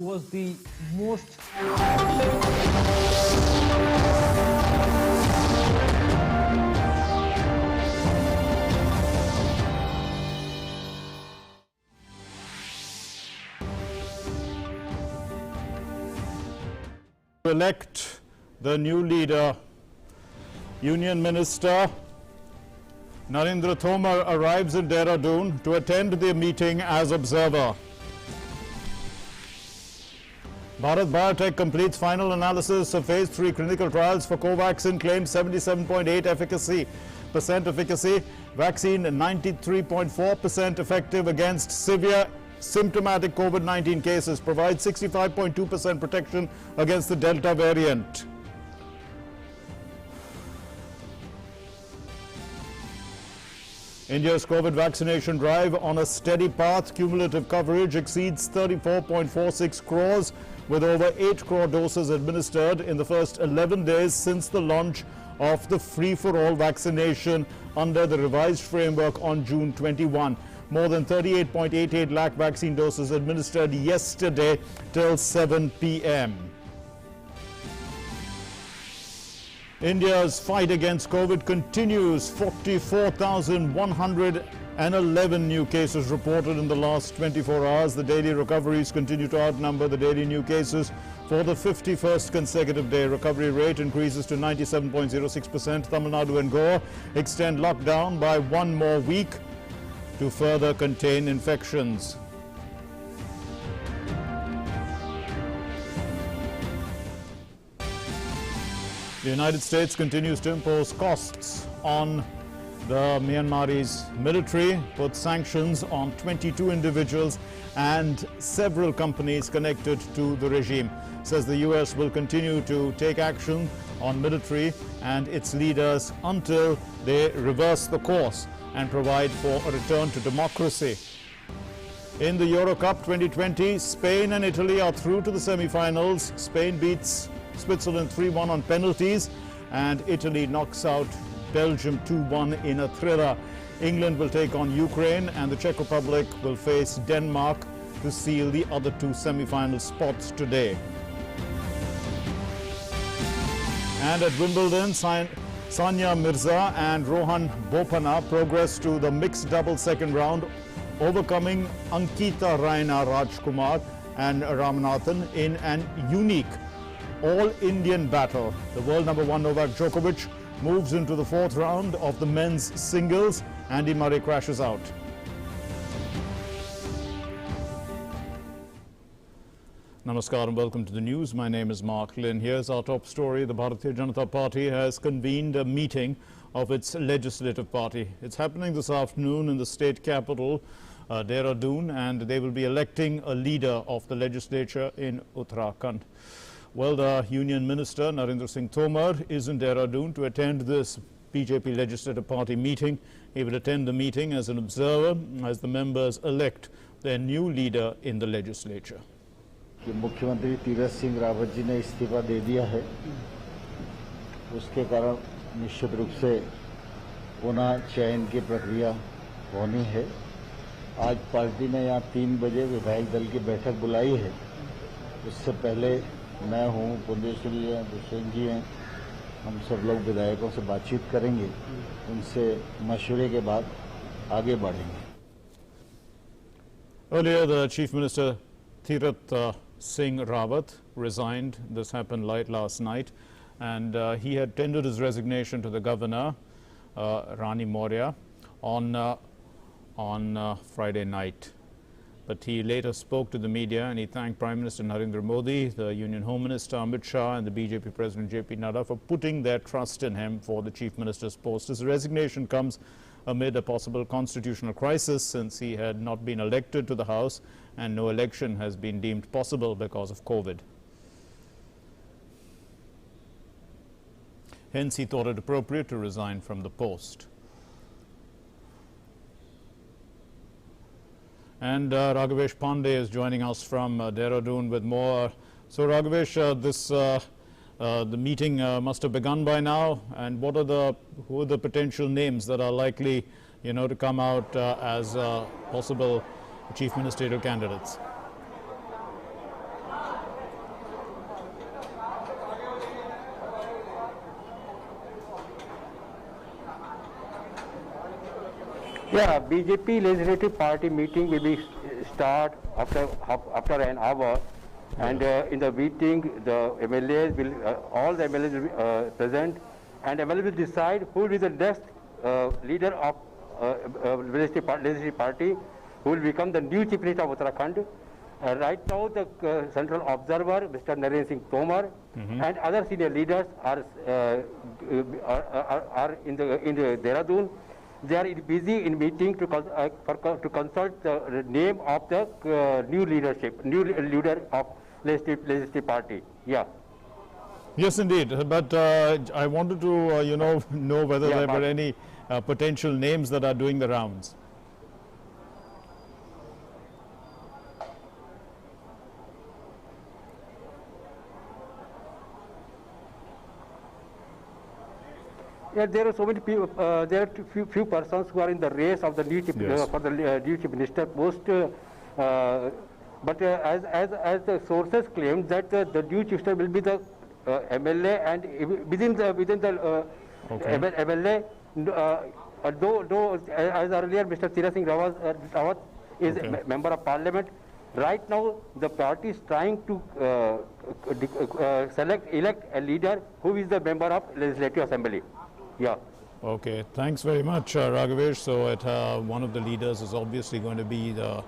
was the most to elect the new leader. Union Minister Narendra Tomar arrives in Dehradun to attend the meeting as observer. Bharat Biotech completes final analysis of phase 3 clinical trials for COVAXIN, claims 77.8% efficacy. Vaccine 93.4% effective against severe symptomatic COVID-19 cases, provides 65.2% protection against the Delta variant. India's COVID vaccination drive on a steady path. Cumulative coverage exceeds 34.46 crores, with over 8 crore doses administered in the first 11 days since the launch of the free-for-all vaccination under the revised framework on June 21. More than 38.88 lakh vaccine doses administered yesterday till 7 p.m. India's fight against COVID continues. 44,111 new cases reported in the last 24 hours. The daily recoveries continue to outnumber the daily new cases for the 51st consecutive day. Recovery rate increases to 97.06%. Tamil Nadu and Goa extend lockdown by one more week to further contain infections. The United States continues to impose costs on the Myanmarese military, put sanctions on 22 individuals and several companies connected to the regime. Says the US will continue to take action on military and its leaders until they reverse the course and provide for a return to democracy. In the Euro Cup 2020, Spain and Italy are through to the semi-finals. Spain beats Switzerland 3-1 on penalties, and Italy knocks out Belgium 2-1 in a thriller. England will take on Ukraine, and the Czech Republic will face Denmark to seal the other two semi-final spots today. And at Wimbledon, SANIA MIRZA and ROHAN BOPANNA progress to the mixed double second round, overcoming Ankita Raina Rajkumar and Ramanathan in an unique all-Indian battle. The world number 1 Novak Djokovic moves into the 4th round of the men's singles. Andy Murray crashes out. Namaskar and welcome to the news. My name is Mark Lynn. Here's our top story. The Bharatiya Janata Party has convened a meeting of its legislative party. It's happening this afternoon in the state capital, Dehradun, and they will be electing a leader of the legislature in Uttarakhand. Well, the Union Minister Narendra Singh Tomar is in Dehradun to attend this BJP Legislative Party meeting. He will attend the meeting as an observer as the members elect their new leader in the legislature. मुख्यमंत्री तीरथ सिंह रावत जी ने इस्तीफा दे दिया है, उसके कारण निश्चित रूप से पुनः चयन की प्रक्रिया होनी है। आज पार्टी ने यहाँ 3 बजे विधायक दल की बैठक बुलाई है। उससे पहले मैं हूँ, पुंडेश्वरी है, दुष्यंत जी हैं, हम सब लोग विधायकों से बातचीत करेंगे, उनसे मशवरे के बाद आगे बढ़ेंगे। Earlier, the Chief Minister Tirath Singh Rawat resigned. This happened late last night, and he had tendered his resignation to the governor, Rani Maurya, on Friday night. But he later spoke to the media and he thanked Prime Minister Narendra Modi, the Union Home Minister Amit Shah and the BJP President JP Nadda for putting their trust in him for the Chief Minister's post. His resignation comes amid a possible constitutional crisis since he had not been elected to the House and no election has been deemed possible because of COVID. Hence, he thought it appropriate to resign from the post. And Raghavesh Pandey is joining us from Dehradun with more. So Raghavesh, the meeting must have begun by now, and who are the potential names that are likely, to come out as possible chief ministerial candidates? Yeah, BJP Legislative Party meeting will be start after an hour, and in the meeting the MLAs will all the MLAs will be present, and MLAs will decide who will be the next leader of legislative party, who will become the new Chief Minister of Uttarakhand. Right now, the central observer, Mr. Narendra Singh Tomar, and other senior leaders are in the Dehradun. They are busy in meeting to consult the name of the new leader of legislative party. Yeah. Yes, indeed. But I wanted to, know whether there were any potential names that are doing the rounds. Yeah, there are so many people. There are few persons who are in the race of the new chief, for the new chief minister post. But as the sources claim that the new chief minister will be the MLA, and within the MLA, though as earlier Mr. Tirth Singh Rawat is a member of parliament. Right now, the party is trying to elect a leader who is the member of legislative assembly. Yeah. Okay, thanks very much, Raghavesh. So one of the leaders is obviously going to be a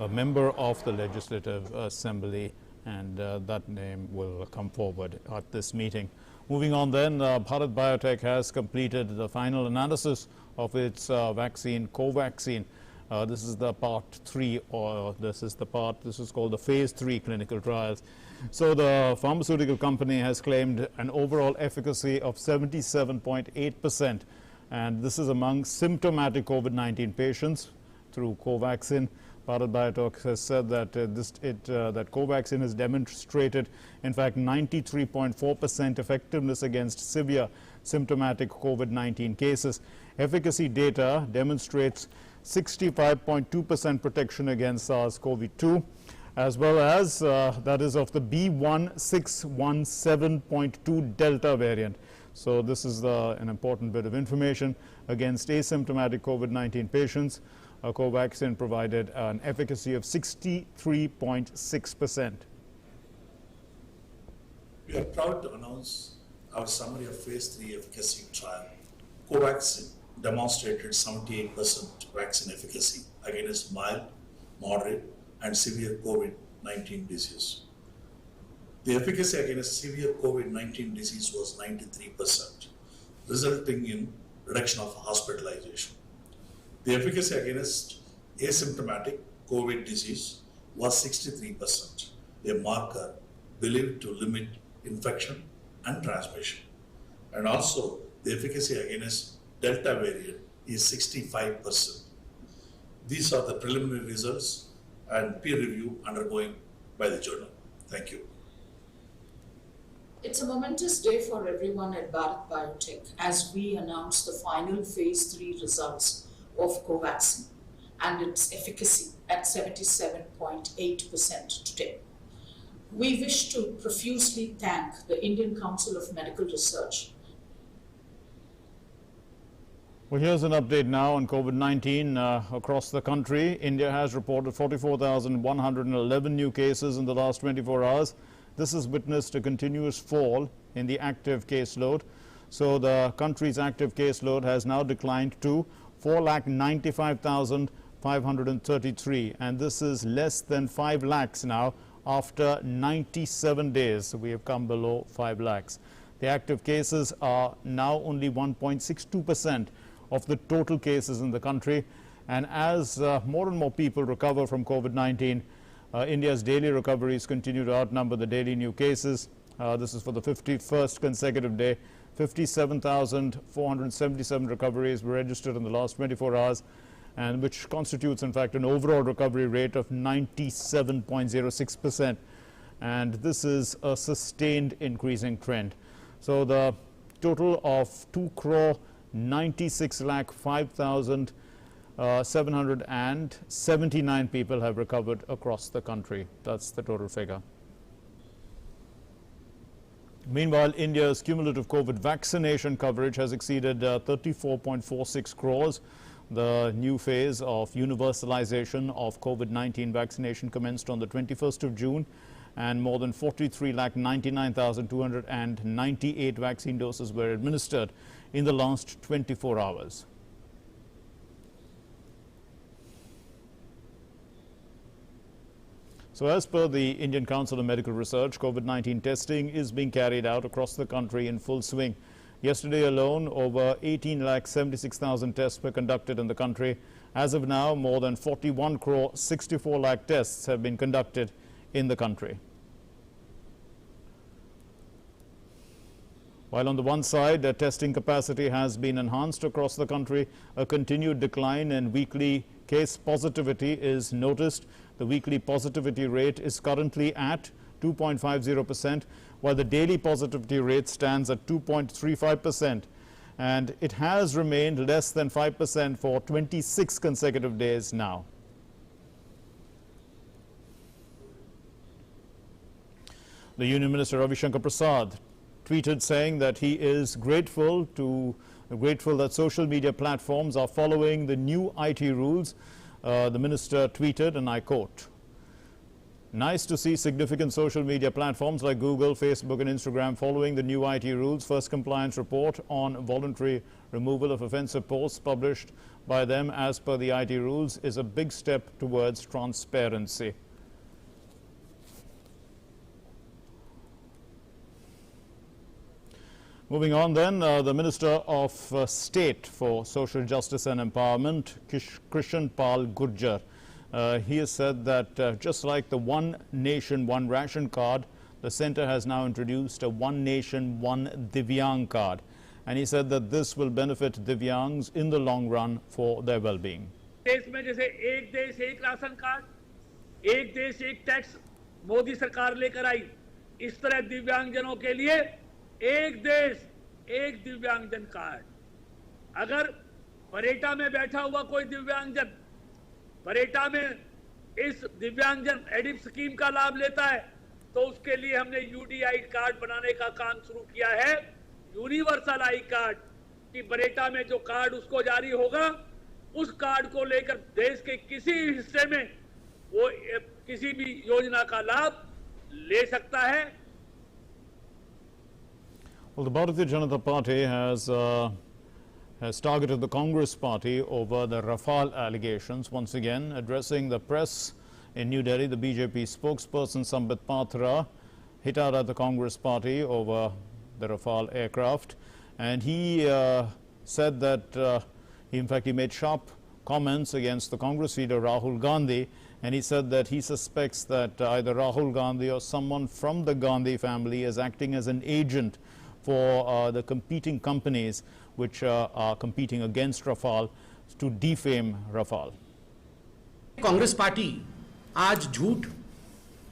member of the Legislative Assembly, and that name will come forward at this meeting. Moving on then, Bharat Biotech has completed the final analysis of its vaccine COVAXIN. This is the part 3, or this is called the phase 3 clinical trials. So the pharmaceutical company has claimed an overall efficacy of 77.8%, and this is among symptomatic COVID-19 patients through COVAXIN. Bharat Biotech has said that that COVAXIN has demonstrated, in fact, 93.4% effectiveness against severe symptomatic COVID-19 cases. Efficacy data demonstrates 65.2% protection against SARS-CoV-2, as well as that is of the B.1.617.2 Delta variant. So this is an important bit of information against asymptomatic COVID-19 patients. COVAXIN provided an efficacy of 63.6%. We are proud to announce our summary of phase 3 efficacy trial. COVAXIN demonstrated 78% vaccine efficacy against mild, moderate, and severe COVID-19 disease. The efficacy against severe COVID-19 disease was 93%, resulting in reduction of hospitalization. The efficacy against asymptomatic COVID disease was 63%, a marker believed to limit infection and transmission. And also, the efficacy against Delta variant is 65%. These are the preliminary results and peer review undergoing by the journal. Thank you. It's a momentous day for everyone at Bharat Biotech as we announce the final phase 3 results of COVAXIN and its efficacy at 77.8% today. We wish to profusely thank the Indian Council of Medical Research. Well, here's an update now on COVID-19 across the country. India has reported 44,111 new cases in the last 24 hours. This has witnessed a continuous fall in the active caseload. So the country's active caseload has now declined to 4,95,533, and this is less than 5 lakhs now after 97 days. We have come below 5 lakhs. The active cases are now only 1.62% of the total cases in the country, and as more and more people recover from COVID-19, India's daily recoveries continue to outnumber the daily new cases. This is for the 51st consecutive day. 57,477 recoveries were registered in the last 24 hours, and which constitutes, in fact, an overall recovery rate of 97.06%. And this is a sustained increasing trend. So the total of 2,96,05,779 people have recovered across the country. That's the total figure. Meanwhile, India's cumulative COVID vaccination coverage has exceeded 34.46 crores, The new phase of universalization of COVID-19 vaccination commenced on the 21st of June, and more than 43,99,298 vaccine doses were administered in the last 24 hours. So as per the Indian Council of Medical Research, COVID-19 testing is being carried out across the country in full swing. Yesterday alone, over 18,76,000 tests were conducted in the country. As of now, more than 41 crore 64 lakh tests have been conducted in the country. While on the one side, testing capacity has been enhanced across the country, a continued decline in weekly case positivity is noticed. The weekly positivity rate is currently at 2.50%, while the daily positivity rate stands at 2.35%, and it has remained less than 5% for 26 consecutive days now. The Union Minister Ravi Shankar Prasad tweeted saying that he is grateful that social media platforms are following the new IT rules. The minister tweeted, and I quote, "Nice to see significant social media platforms like Google, Facebook and Instagram following the new IT rules. First compliance report on voluntary removal of offensive posts published by them as per the IT rules is a big step towards transparency." Moving on then, the Minister of State for Social Justice and Empowerment, Krishan Pal Gurjar, he has said that just like the One Nation, One Ration card, the centre has now introduced a One Nation, One Divyang card. And he said that this will benefit Divyangs in the long run for their well-being. देश में जैसे एक देश एक ration card, एक देश एक tax Modi सरकार लेकर आई, इस तरह दिव्यांगजनों के लिए एक देश एक दिव्यांगजन कार्ड। अगर परेटा में बैठा हुआ कोई दिव्यांगजन परेटा में इस दिव्यांगजन एडिप स्कीम का लाभ लेता है, तो उसके लिए हमने यूडीआई कार्ड बनाने का काम शुरू किया है। यूनिवर्सल आई कार्ड कि परेटा में जो कार्ड उसको जारी होगा, उस कार्ड को लेकर देश के किसी हिस्से में वो किसी भी योजना का लाभ ले सकता है। Well, the Bharatiya Janata Party has targeted the Congress party over the RAFALE allegations. Once again, addressing the press in New Delhi, the BJP spokesperson SAMBIT PATRA hit out at the Congress party over the RAFALE aircraft, and he said that he made sharp comments against the Congress leader Rahul Gandhi, and he said that he suspects that either Rahul Gandhi or someone from the Gandhi family is acting as an agent for the competing companies which are competing against RAFALE to defame RAFALE. Congress party आज झूठ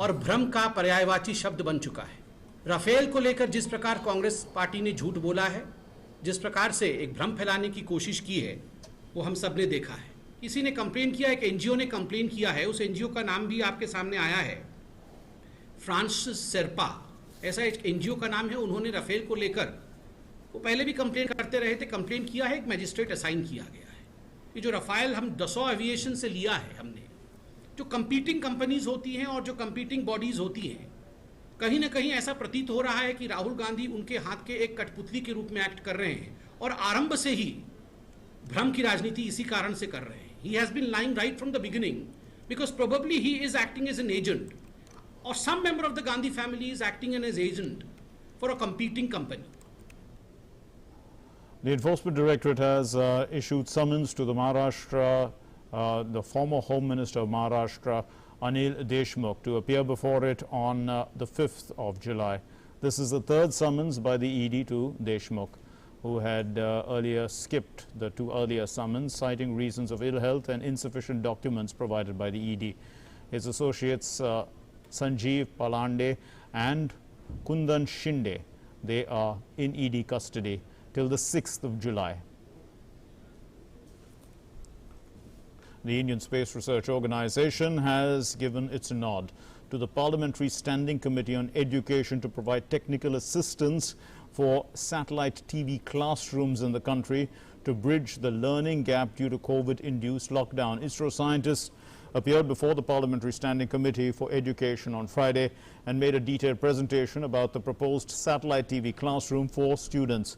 और भ्रम का पर्यायवाची शब्द बन चुका है। राफेल को लेकर जिस प्रकार कांग्रेस पार्टी ने झूठ बोला है, जिस प्रकार से एक भ्रम फैलाने की कोशिश की है, वो हम सब ने देखा है। किसी ने कंप्लेन किया, एक एनजीओ ने कंप्लेन किया है, उस एनजीओ का नाम भी आपके सामने आया है, फ्रांसिस शेरपा, ऐसा एक एनजीओ का नाम है। उन्होंने राफेल को लेकर, वो पहले भी कंप्लेन करते रहे थे, कंप्लेन किया है, एक मैजिस्ट्रेट असाइन किया गया है। ये जो राफेल हम दसों एविएशन से लिया है हमने, जो कंपीटिंग कंपनीज होती हैं और जो कंपीटिंग बॉडीज होती हैं, कहीं ना कहीं ऐसा प्रतीत हो रहा है कि राहुल गांधी उनके हाथ के एक कठपुतली के रूप में एक्ट कर रहे हैं और आरंभ से ही भ्रम की राजनीति इसी कारण से कर रहे हैं। He has been lying right from the beginning because probably he is acting as an agent or some member of the Gandhi family is acting as agent for a competing company. The Enforcement Directorate has issued summons to the Maharashtra, the former Home Minister of Maharashtra, Anil Deshmukh, to appear before it on the 5th of July. This is the third summons by the ED to Deshmukh, who had earlier skipped the two earlier summons, citing reasons of ill health and insufficient documents provided by the ED. His associates Sanjeev Palande and Kundan Shinde, they are in ED custody till the 6th of July. The Indian Space Research Organization has given its nod to the Parliamentary Standing Committee on Education to provide technical assistance for satellite TV classrooms in the country to bridge the learning gap due to COVID-induced lockdown. ISRO scientists appeared before the Parliamentary Standing Committee for Education on Friday and made a detailed presentation about the proposed satellite TV classroom for students.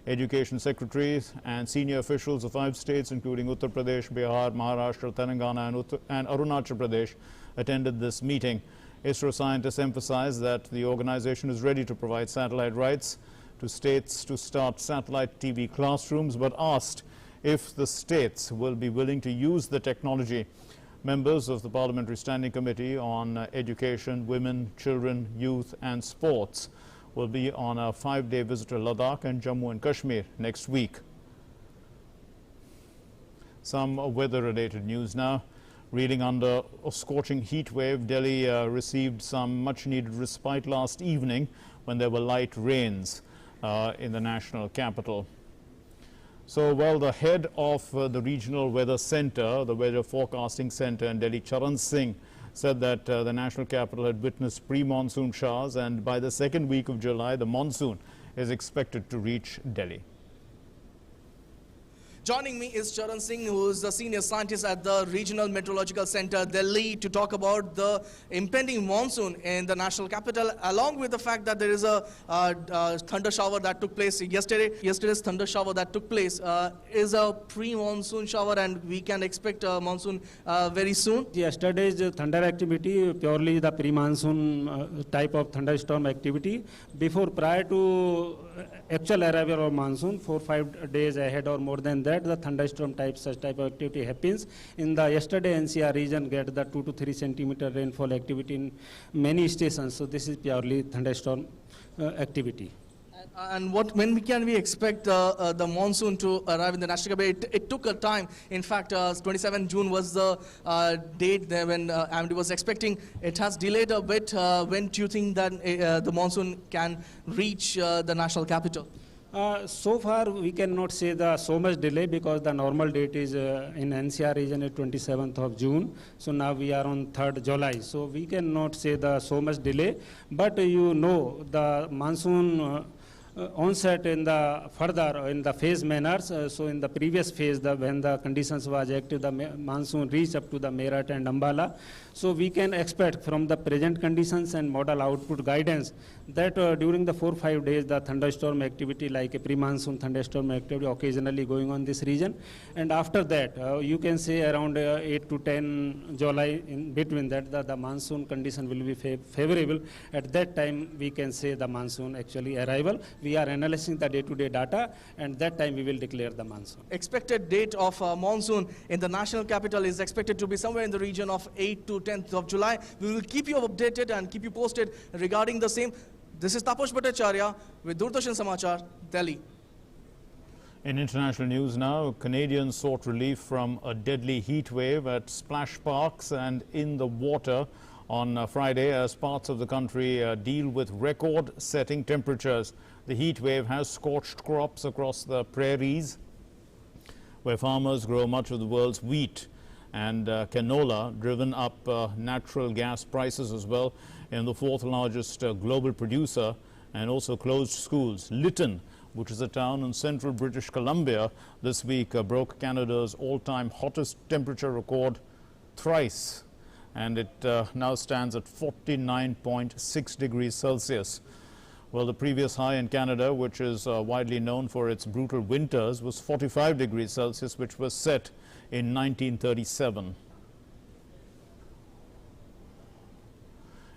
Education secretaries and senior officials of 5 states, including Uttar Pradesh, Bihar, Maharashtra, Telangana and Arunachal Pradesh, attended this meeting. ISRO scientists emphasized that the organization is ready to provide satellite rights to states to start satellite TV classrooms, but asked if the states will be willing to use the technology. Members of the Parliamentary Standing Committee on Education, Women, Children, Youth and Sports will be on a 5-day visit to Ladakh and Jammu and Kashmir next week. Some weather-related news now. Reeling under a scorching heat wave, Delhi received some much-needed respite last evening when there were light rains in the national capital. So, well, the head of the Regional Weather Center, the Weather Forecasting Center in Delhi, Charan Singh, said that the national capital had witnessed pre-monsoon showers, and by the second week of July, the monsoon is expected to reach Delhi. Joining me is Charan Singh, who is the senior scientist at the Regional Meteorological Center, Delhi, to talk about the impending monsoon in the national capital, along with the fact that there is a thunder shower that took place yesterday. Yesterday's thunder shower that took place is a pre-monsoon shower, and we can expect a monsoon very soon. Yesterday's thunder activity, purely the pre-monsoon type of thunderstorm activity. Prior to actual arrival of monsoon, 4-5 days ahead or more than that, the thunderstorm such type of activity happens. In the yesterday NCR region get the 2 to 3 centimeter rainfall activity in many stations. So this is purely thunderstorm activity. And when can we expect the monsoon to arrive in the national capital? It took a time. In fact, 27 June was the date there when MD was expecting. It has delayed a bit. When do you think that the monsoon can reach the national capital? So far, we cannot say so much delay, because the normal date is in NCR region is 27th of June. So now we are on 3rd July. So we cannot say so much delay. But you know, the monsoon onset in the further in the phase manners. So in the previous phase, when the conditions was active, the monsoon reached up to the Meerut and Ambala. So we can expect from the present conditions and model output guidance that during the 4-5 days, the thunderstorm activity, like a pre-monsoon thunderstorm activity, occasionally going on this region. And after that, you can say around 8 to 10 July, in between that, the monsoon condition will be favorable. At that time, we can say the monsoon actually arrival. We are analyzing the day-to-day data, and that time we will declare the monsoon. Expected date of monsoon in the national capital is expected to be somewhere in the region of 8 to 10th of July. We will keep you updated and keep you posted regarding the same. This is Taposh Bhattacharya with Doordarshan Samachar, Delhi. In international news now, Canadians sought relief from a deadly heat wave at splash parks and in the water on Friday as parts of the country deal with record-setting temperatures. The heat wave has scorched crops across the prairies, where farmers grow much of the world's wheat and canola, driven up natural gas prices as well in the 4th largest global producer, and also closed schools. Lytton, which is a town in central British Columbia, this week broke Canada's all-time hottest temperature record thrice, and it now stands at 49.6 degrees Celsius. Well, the previous high in Canada, which is widely known for its brutal winters, was 45 degrees Celsius, which was set in 1937.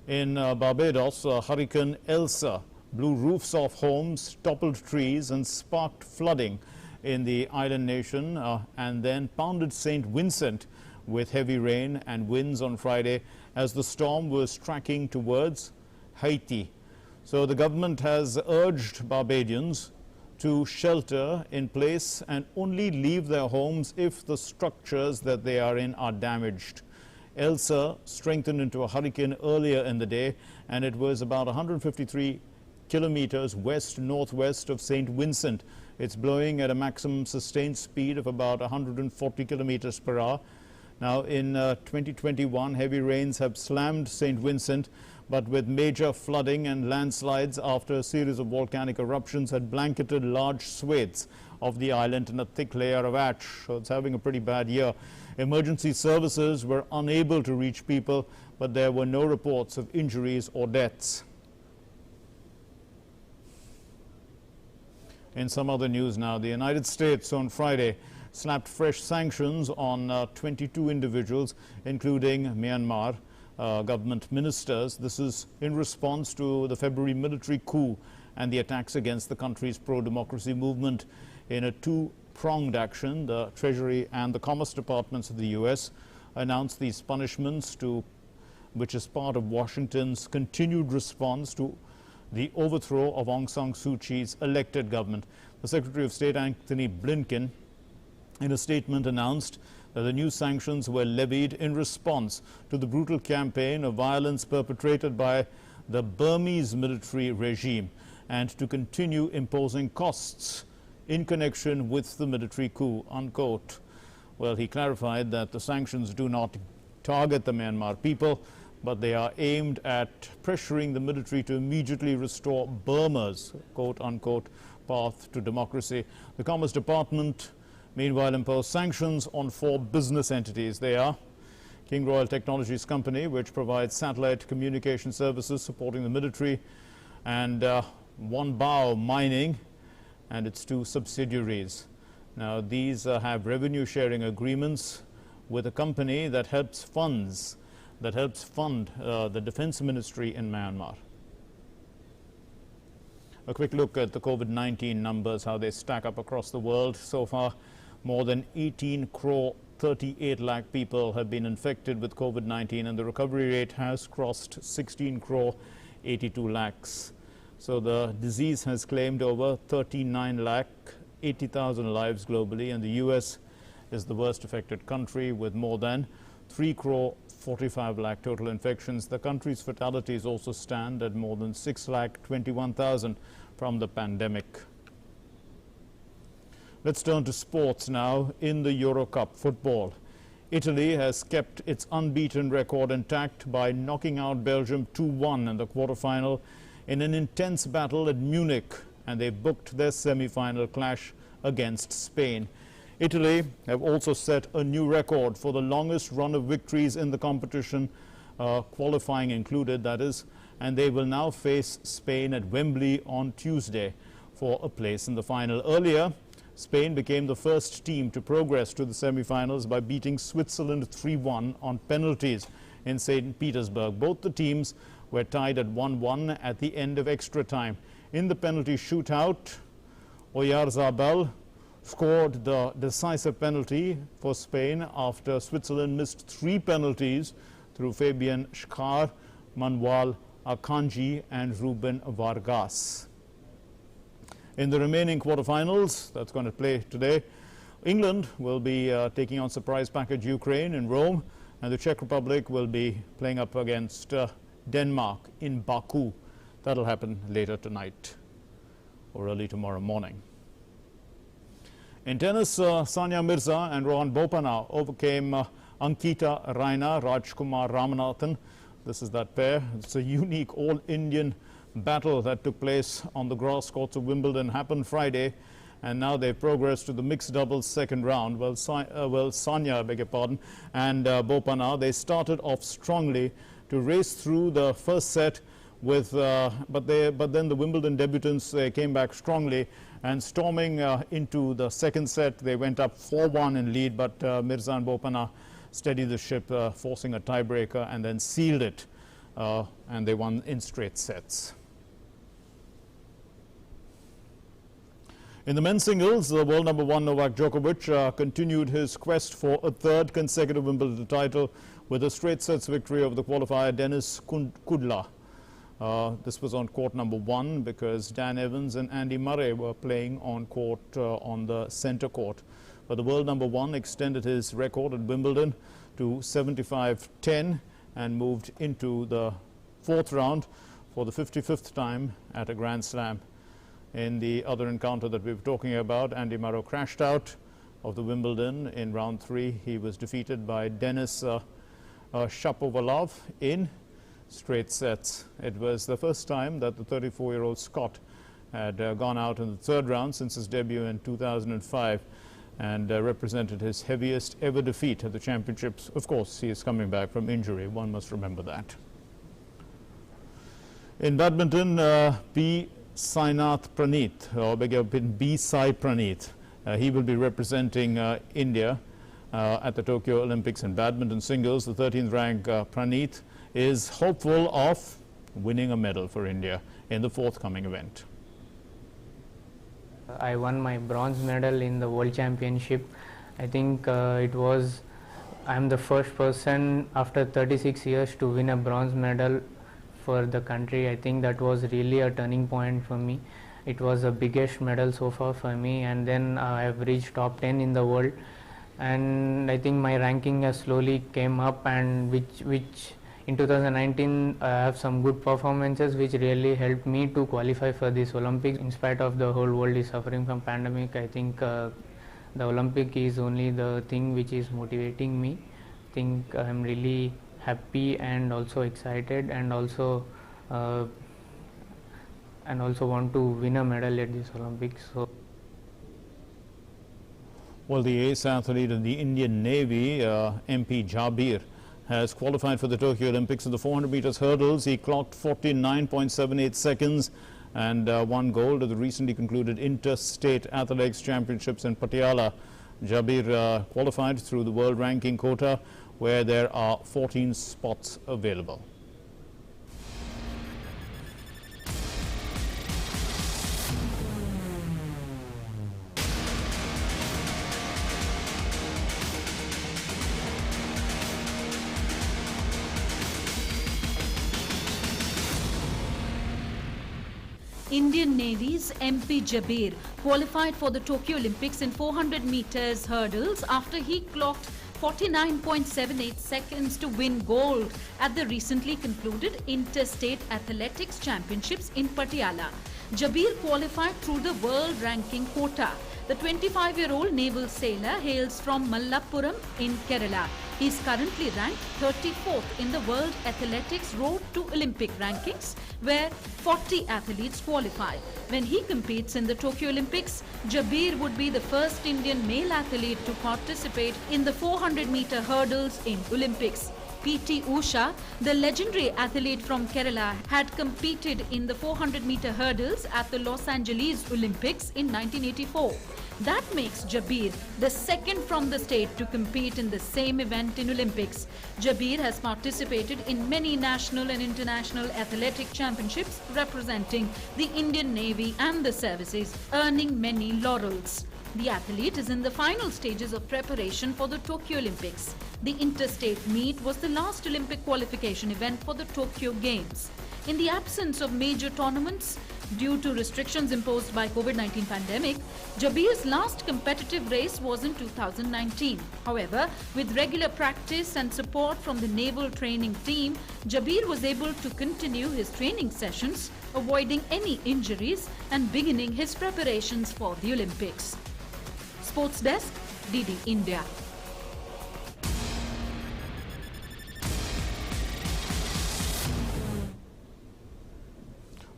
In Barbados, Hurricane ELSA blew roofs off homes, toppled trees and sparked flooding in the island nation and then pounded St. Vincent with heavy rain and winds on Friday as the storm was tracking towards Haiti. So the government has urged Barbadians to shelter in place and only leave their homes if the structures that they are in are damaged. ELSA strengthened into a hurricane earlier in the day, and it was about 153 kilometers west-northwest of St. Vincent. It's blowing at a maximum sustained speed of about 140 kilometers per hour. Now, in 2021, heavy rains have slammed St. Vincent, but with major flooding and landslides after a series of volcanic eruptions had blanketed large swathes of the island and a thick layer of ash. So it's having a pretty bad year. Emergency services were unable to reach people, but there were no reports of injuries or deaths. In some other news now, the United States on Friday slapped fresh sanctions on 22 individuals, including Myanmar government ministers. This is in response to the February military coup and the attacks against the country's pro-democracy movement. In a two-pronged action, the Treasury and the Commerce Departments of the U.S. announced these punishments, which is part of Washington's continued response to the overthrow of Aung San Suu Kyi's elected government. The Secretary of State, Antony Blinken, in a statement announced that the new sanctions were levied in response to the brutal campaign of violence perpetrated by the Burmese military regime and to continue imposing costs in connection with the military coup, unquote. Well, he clarified that the sanctions do not target the Myanmar people, but they are aimed at pressuring the military to immediately restore Burma's, quote unquote, path to democracy. The Commerce Department, meanwhile, imposed sanctions on 4 business entities. They are King Royal Technologies Company, which provides satellite communication services supporting the military, and Wonbao Mining and its 2 subsidiaries. Now, these have revenue sharing agreements with a company that helps fund the Defense Ministry in Myanmar. A quick look at the COVID-19 numbers, how they stack up across the world. So far, more than 18 crore 38 lakh people have been infected with COVID-19, and the recovery rate has crossed 16 crore 82 lakhs. So the disease has claimed over 39 lakh 80,000 lives globally, and the US is the worst affected country with more than 3 crore 45 lakh total infections. The country's fatalities also stand at more than 6 lakh 21,000 from the pandemic. Let's turn to sports now. In the Euro Cup football, Italy has kept its unbeaten record intact by knocking out Belgium 2-1 in the quarterfinal in an intense battle at Munich, and they booked their semi-final clash against Spain. Italy have also set a new record for the longest run of victories in the competition, qualifying included, that is, and they will now face Spain at Wembley on Tuesday for a place in the final. Earlier, Spain became the first team to progress to the semi-finals by beating Switzerland 3-1 on penalties in St. Petersburg. Both the teams were tied at 1-1 at the end of extra time. In the penalty shootout, Oyarzabal scored the decisive penalty for Spain after Switzerland missed 3 penalties through Fabian Schär, Manuel Akanji and Ruben Vargas. In the remaining quarterfinals that's going to play today, England will be taking on surprise package Ukraine in Rome, and the Czech Republic will be playing up against Denmark in Baku. That'll happen later tonight or early tomorrow morning. In tennis, Sania Mirza and Rohan Bopanna overcame Ankita Raina, Rajkumar Ramanathan. This is that pair. It's a unique all-Indian battle that took place on the grass courts of Wimbledon, happened Friday, and now they've progressed to the mixed doubles second round. Well, Sania, I beg your pardon, and Bopanna, they started off strongly to race through the first set with, but then the Wimbledon debutants came back strongly, and storming into the second set, they went up 4-1 in lead, but Mirza and Bopanna steadied the ship, forcing a tiebreaker, and then sealed it, and they won in straight sets. In the men's singles, the world number 1 Novak Djokovic continued his quest for a 3rd consecutive Wimbledon title with a straight sets victory over the qualifier Denis Kudla. This was on court number 1 because Dan Evans and Andy Murray were playing on court on the center court. But the world number 1 extended his record at Wimbledon to 75-10 and moved into the 4th round for the 55th time at a Grand Slam. In the other encounter that we were talking about, Andy Murray crashed out of the Wimbledon in round 3. He was defeated by Denis Shapovalov in straight sets. It was the first time that the 34-year-old Scot had gone out in the third round since his debut in 2005 and represented his heaviest ever defeat at the championships. Of course, he is coming back from injury. One must remember that. In badminton, B. Sainath Praneeth, or beg your pardon, B. Sai Praneeth. He will be representing India at the Tokyo Olympics in badminton singles. The 13th ranked Praneeth is hopeful of winning a medal for India in the forthcoming event. I won my bronze medal in the World Championship. I think I'm the first person after 36 years to win a bronze medal for the country. I think that was really a turning point for me. It was the biggest medal so far for me, and then I have reached top 10 in the world, and I think my ranking has slowly came up, and which in 2019 I have some good performances which really helped me to qualify for this Olympics. In spite of the whole world is suffering from pandemic, I think the Olympic is only the thing which is motivating me. I think I'm really happy and also excited, and also want to win a medal at this Olympics. So, well, the ace athlete in the Indian Navy, MP Jabir, has qualified for the Tokyo Olympics in the 400 meters hurdles. He clocked 49.78 seconds and won gold at the recently concluded Interstate Athletics Championships in Patiala. Jabir qualified through the world ranking quota, where there are 14 spots available. Indian Navy's MP Jabir qualified for the Tokyo Olympics in 400 meters hurdles after he clocked 49.78 seconds to win gold at the recently concluded Interstate Athletics Championships in Patiala. Jabir qualified through the world ranking quota. The 25-year-old naval sailor hails from Mallappuram in Kerala. He is currently ranked 34th in the World Athletics Road to Olympic rankings, where 40 athletes qualify. When he competes in the Tokyo Olympics, Jabir would be the first Indian male athlete to participate in the 400-meter hurdles in Olympics. P.T. Usha, the legendary athlete from Kerala, had competed in the 400-meter hurdles at the Los Angeles Olympics in 1984. That makes Jabir the second from the state to compete in the same event in Olympics. Jabir has participated in many national and international athletic championships representing the Indian Navy and the services, earning many laurels. The athlete is in the final stages of preparation for the Tokyo Olympics. The interstate meet was the last Olympic qualification event for the Tokyo Games. In the absence of major tournaments due to restrictions imposed by COVID-19 pandemic, Jabir's last competitive race was in 2019. However, with regular practice and support from the naval training team, Jabir was able to continue his training sessions, avoiding any injuries and beginning his preparations for the Olympics. Sports Desk, DD India.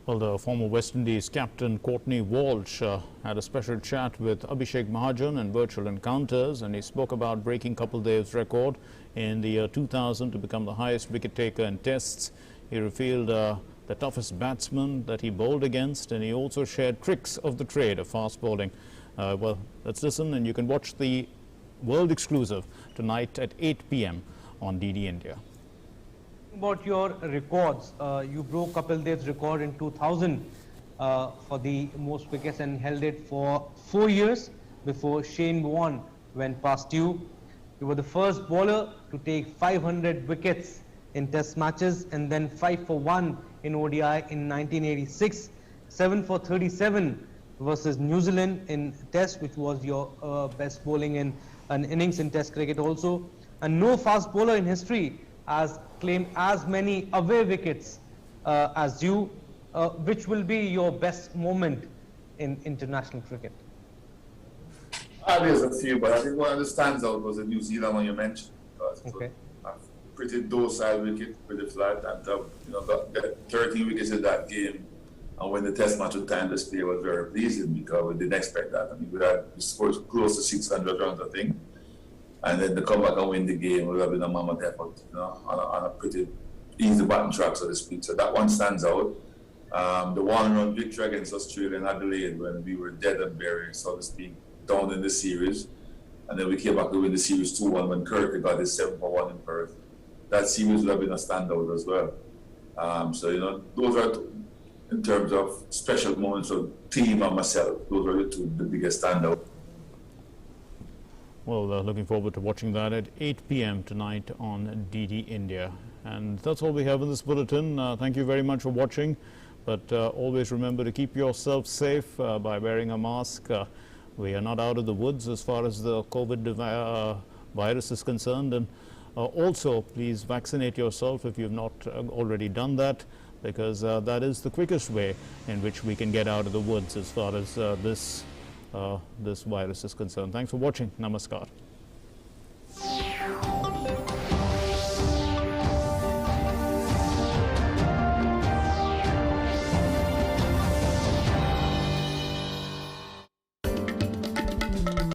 Well, the former West Indies captain Courtney Walsh had a special chat with Abhishek Mahajan in virtual encounters, and he spoke about breaking Kapil Dev's record in the year 2000 to become the highest wicket taker in tests. He revealed the toughest batsman that he bowled against, and he also shared tricks of the trade of fast bowling. Well, let's listen, and you can watch the world exclusive tonight at 8 p.m. on DD India. About your records, you broke Kapil Dev's record in 2000 for the most wickets and held it for 4 years before Shane Warne went past you. You were the first bowler to take 500 wickets in test matches and then 5 for 1 in ODI in 1986, 7 for 37 versus New Zealand in test, which was your best bowling in an innings in test cricket also. And no fast bowler in history has claimed as many away wickets as you. Which will be your best moment in international cricket? There's a few, but I think one of the stands out was the New Zealand one you mentioned. Okay. A pretty docile wicket, pretty flat, and you know, the 13 wickets in that game And when the test match with time display was very pleasing because we didn't expect that. I mean, we scored close to 600 runs, I think. And then to come back and win the game would have been a mammoth effort, you know, on a pretty easy batting track, so to speak. So that one stands out. The one-run victory against Australia in Adelaide when we were dead and buried, so to speak, down in the series. And then we came back to win the series 2-1 when Kirk got his 7-for-1 in Perth. That series would have been a standout as well. So, you know, those are, in terms of special moments for team and myself, those are the biggest standout. Well, looking forward to watching that at 8 p.m. tonight on DD India. And that's all we have in this bulletin. Thank you very much for watching. But always remember to keep yourself safe by wearing a mask. We are not out of the woods as far as the COVID virus is concerned. And also, please vaccinate yourself if you've not already done that, because that is the quickest way in which we can get out of the woods as far as this virus is concerned. Thanks for watching. Namaskar.